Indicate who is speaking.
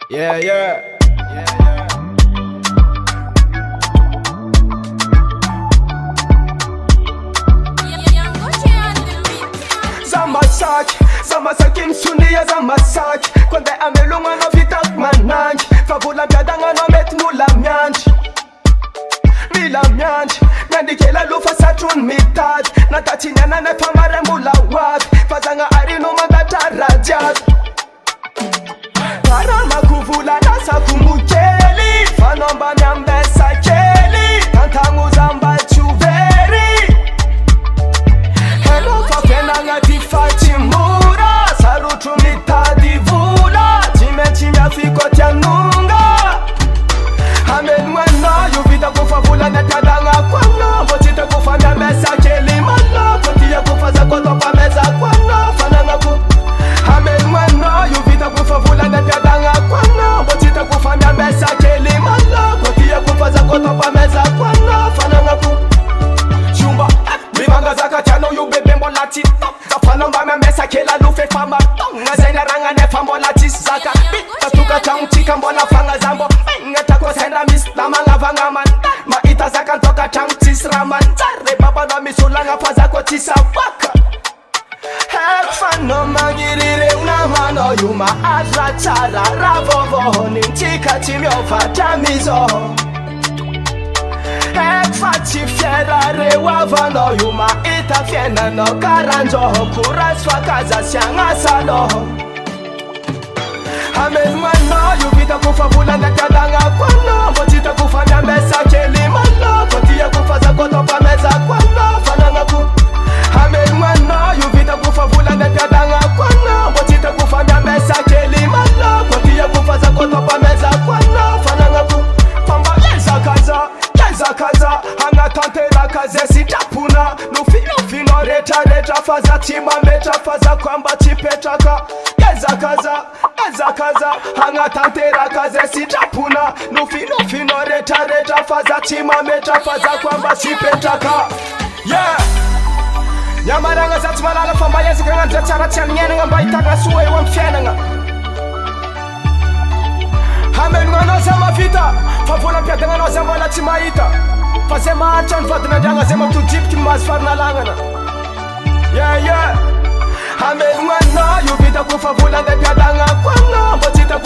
Speaker 1: Yeah, yeah.
Speaker 2: Zamasaki msunia zamasaki Kwande amelunga no vitak mananji Favula mpiadanga no met mula myanji Mila myanji Nyandikela lufa satun mitad Natatinyana ne pamare mula wad Fazanga arino mandata rajad Parama kuvula nasa kumukeli Fanomba nyambesa keli Kantangu zamba chuveri Hello fapena ngati Fatimura Sarutu mitadivula Chimechimya fiko tianunga Amen wena yuvita kufavula netadanga kwana Motita kufanya mesa keli mana Kotia kufaza kotopa meza kwana Fananga ku Amen wena yuvita kufavula netadanga kwana Motita kufanya mesa keli mana Kotia kufaza kotopa meza kwana Fananga ku Shumba Mibanga zaka chano yubebe mbola tito Zafana mbame mesa kela lufe fama Nga zena ranga nefa mbola tisaka Tatuka changchika mbona fanga zambo Ngeta ko senda mis Namanga vanga man Maita zaka ntoka changchis raman Zare baba na misula nga faza ko tisa waka Fano mangirire unamano yuma azra chara Ravovo ninchika chimyo fatamizo Fati fierare wavano yuma ita fiena no karanjo Kuraswa kaza sianga salo Amen mano yuvita kufavula nekadanga kwano Motita kufanya mesa keli mano Kotia kufaza kotopa meza kwano Fananga ku Amen mano yuvita kufavula nekadanga kwano Motita kufanya mesa keli mano Kotia kufaza kotopa meza kwano Fananga ku Pamba leza kaza Hanga tante la kaze sitapuna Nufi no reta faza tima meta faza kwamba chipetaka Geza kaza Hanga tante la kaze sitapuna Nufi no reta faza tima meta faza kwamba chipetaka Yeah Nyamaranga zatsimalala famba yezika nga ndratsara tianyenanga mba itaka suwe wa mfienanga Hamenunga no zama vita Favula mpiadanga no zama la timaita Fasema achan vadina njanga zema tu deep kin masfarna langana Yeah Hamenunga no yuvita kufavula mpiadanga kwana Mbotita